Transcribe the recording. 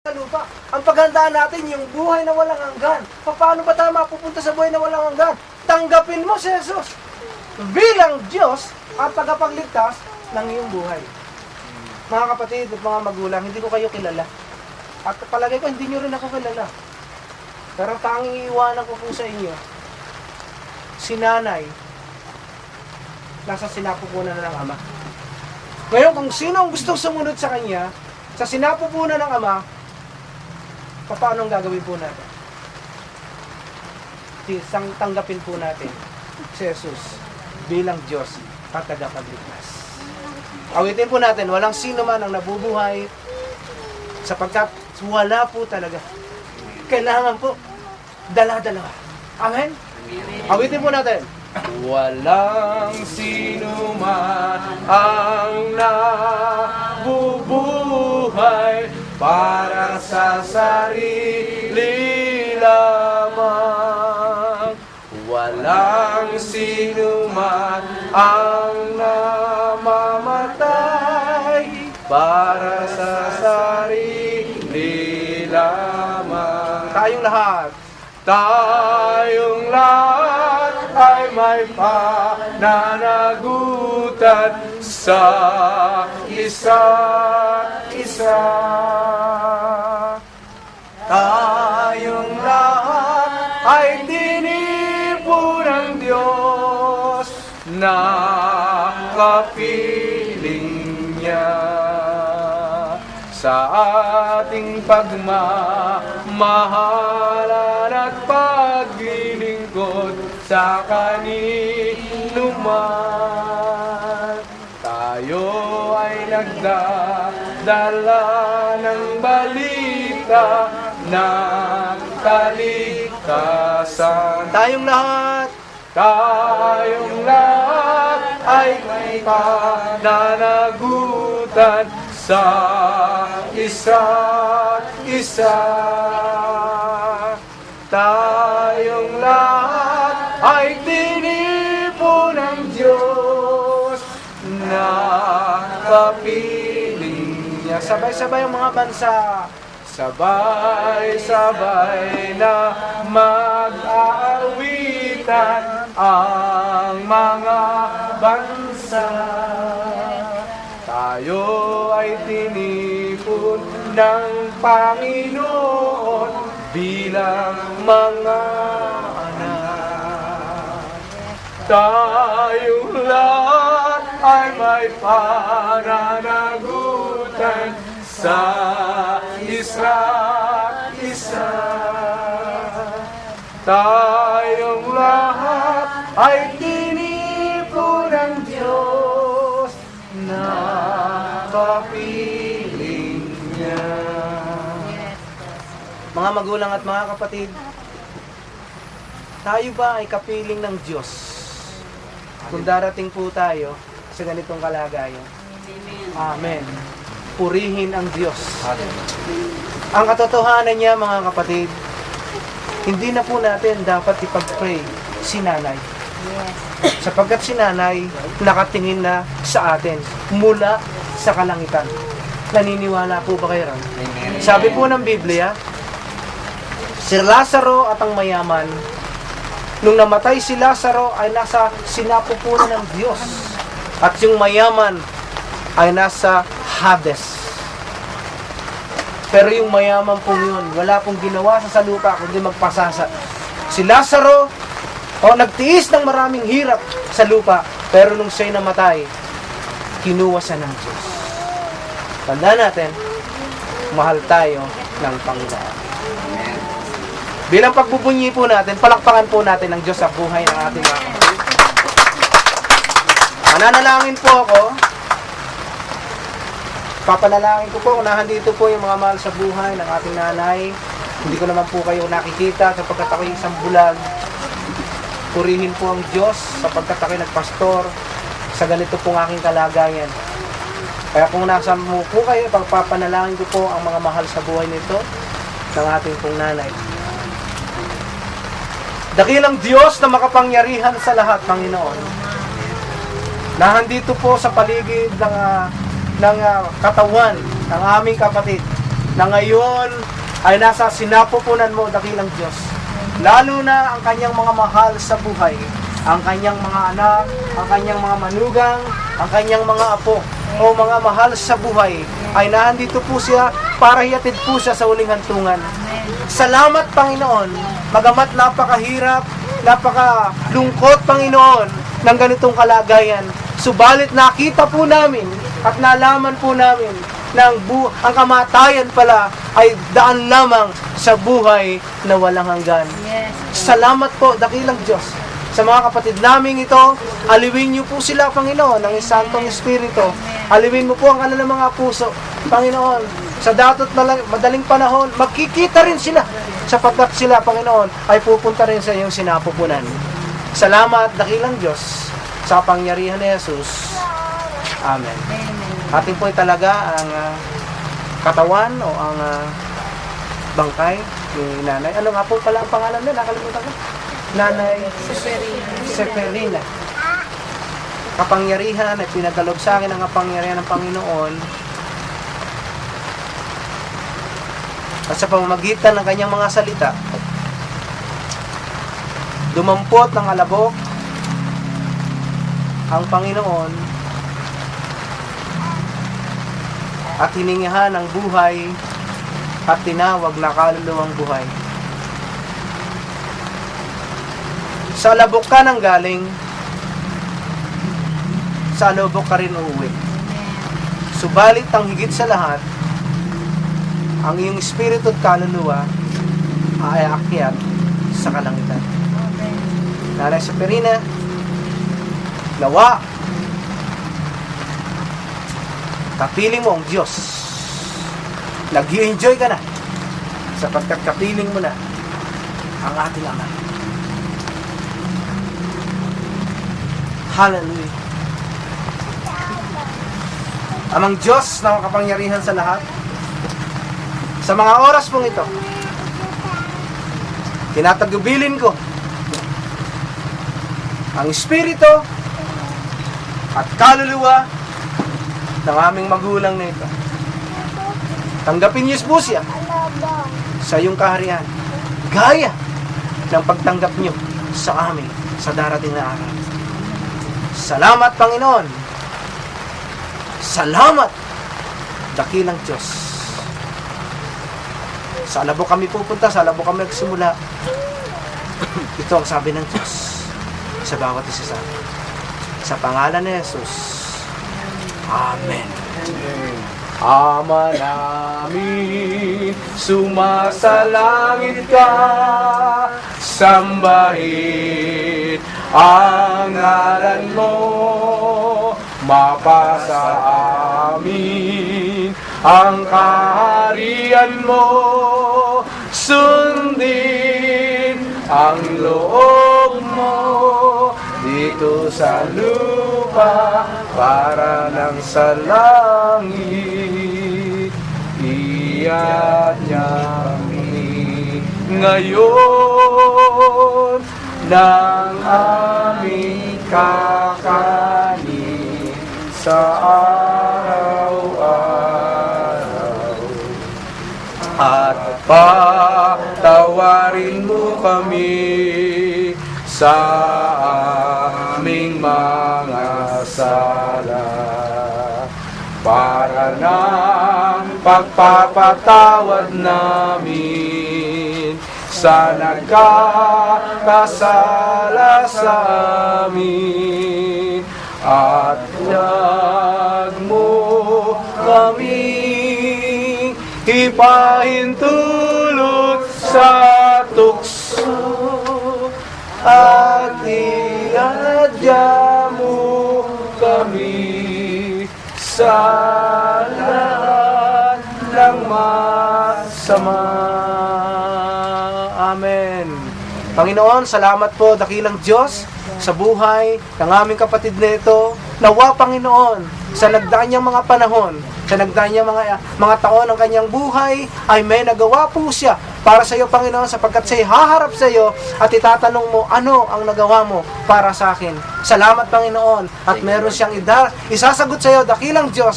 sa lupa. Ang paghandaan natin, yung buhay na walang hanggan. Paano ba tayo mapupunta sa buhay na walang hanggan? Tanggapin mo si Jesus bilang Diyos at tagapagligtas ng iyong buhay. Mga kapatid at mga magulang, hindi ko kayo kilala. At palagay ko, hindi nyo rin ako kilala. Pero tanging iiwanan ko po sa inyo, si nanay, nasa sinapupunan na ng Ama. Ngayon, kung sino ang gustong sumunod sa Kanya, sa sinapupunan ng Ama, paano ang gagawin po natin? Tanggapin po natin si Jesus bilang Diyos at tagapagligtas. Awitin po natin, walang sino man ang nabubuhay sapagkat wala po talaga. Kailangan po dala-dalawa. Amen? Awitin po natin. Walang sino man ang nabubuhay para sa sarili lamang. Walang sino man ang namamatay para sa sarili lamang. Tayong lahat ay may pananagutan sa isa't isa. Tayong lahat ay tinipon ng Diyos na kapiling niya. Sa ating pagmamahalan at paglilingkod sa kanino man, tayo ay nagdadala ng balita ng kaligtasan. Tayong lahat ay may pananagutan sa isa't isa. Tayong lahat ay tinipon ng Diyos na kapiling niya. Sabay-sabay ang mga bansa. Sabay-sabay na mag-aawitan ang mga bansa. Tayo ay tinipon ng Panginoon bilang mga anak. Tayong lahat ay may pananagutan sa isa't isa. Tayong lahat ay tinipon ng Diyos na kapiling niya. Mga magulang at mga kapatid, tayo ba ay kapiling ng Diyos kung darating po tayo sa ganitong kalagayan? Amen. Purihin ang Diyos. Ang katotohanan niya, mga kapatid, hindi na po natin dapat ipag-pray si nanay. Sapagkat si nanay nakatingin na sa atin mula sa kalangitan. Naniniwala po ba kayo ron? Sabi po ng Biblia, si Lazaro at ang mayaman, nung namatay si Lazaro ay nasa sinapupunan ng Diyos. At yung mayaman ay nasa Hades. Pero yung mayaman pong yun, wala pong ginawa sa lupa kundi magpasasa. Si Lazaro, nagtiis ng maraming hirap sa lupa, pero nung siya'y namatay, kinuha siya ng Diyos. Tandaan natin, mahal tayo ng Panginoon. Bilang pagbubunyi po natin, palakpakan po natin ang Diyos sa buhay ng ating mga kapatid. Mananalangin po ako. Papanalangin ko po, unahan dito po yung mga mahal sa buhay ng ating nanay. Hindi ko naman po kayo nakikita sapagkat ako'y isang bulag. Purihin po ang Diyos sapagkat ako'y nagpastor sa ganito pong aking kalagayan. Kaya kung nasa mo po kayo, pagpapanalangin ko po ang mga mahal sa buhay nito ng ating pong nanay. Dakilang Diyos na makapangyarihan sa lahat, Panginoon, na handito po sa paligid ng katawan ng aming kapatid na ngayon ay nasa sinapupunan mo, dakilang Diyos. Lalo na ang kanyang mga mahal sa buhay, ang kanyang mga anak, ang kanyang mga manugang, ang kanyang mga apo, o mga mahal sa buhay, ay nandito po siya para hiatid po siya sa uling hantungan. Salamat, Panginoon, magamat napakahirap, napakalungkot, Panginoon, ng ganitong kalagayan. Subalit nakita po namin at nalaman po namin na ang kamatayan pala ay daan lamang sa buhay na walang hanggan. Salamat po, dakilang Diyos. Sa mga kapatid naming ito, aliwin niyo po sila, Panginoon, ng Santong Espiritu. Aliwin mo po ang kanilang mga puso, Panginoon. Sa datot madaling panahon, magkikita rin sila sapagkat sila, Panginoon, ay pupunta rin sa iyong sinapupunan. Salamat, dakilang Diyos, sa pangyarihan ni Jesus. Amen. Atin po talaga ang katawan o ang bangkay ni nanay. Ano nga po pala ang pangalan niya? Nakalimutan ko. Nanay Seferina. Kapangyarihan ay pinagkaloob sa akin ang kapangyarihan ng Panginoon at sa pamamagitan ng kanyang mga salita dumampot ng alabok ang Panginoon at hiningihan ng buhay at tinawag na kaluluwang buhay. Sa alabok ka nang galing, sa alabok ka rin uuwi. Subalit ang higit sa lahat, ang iyong espiritu at kaluluwa ay aakyat sa kalangitan. Nanay Seferina, nawa, kapiling mo ang Diyos. Nag-i-enjoy ka na sapagkat kapiling mo na ang ating Ama. Hallelujah. Amang Diyos na makapangyarihan sa lahat, sa mga oras pong ito, tinatagubilin ko ang espiritu at kaluluwa ng aming magulang na ito. Tanggapin niyo po siya sa iyong kaharian, gaya ng pagtanggap niyo sa amin sa darating na araw. Salamat, Panginoon. Salamat, dakilang Diyos. Sa alabok kami pupunta, sa alabok kami nagsimula. Ito ang sabi ng Diyos sa bawat isa sa amin. Sa pangalan ni Jesus. Amen. Ama namin, sumasalangit ka, sambahin ang ngalan mo, mapasa amin ang kaharian mo, sundin ang loob mo dito sa lupa para nang sa langit. Iyan niya kami ngayon ng aming kakanin sa araw-araw. At patawarin mo kami sa aming mga sala para ng pagpapatawad namin sa nagkakasala sa amin, at huwag mo kami ipahintulot sa tukso, at iadya mo kami sa lahat ng masama. Amen. Panginoon, salamat po, dakilang Diyos, sa buhay ng aming kapatid na ito. Nawa, Panginoon, sa nagdaan niyang mga panahon, sa nagdaan niyang mga taon ng kanyang buhay, ay may nagawa po siya para sa iyo, Panginoon, sapagkat siya'y haharap sa iyo at itatanong mo, ano ang nagawa mo para sa akin? Salamat, Panginoon, at meron siyang isasagot sa iyo, dakilang Diyos.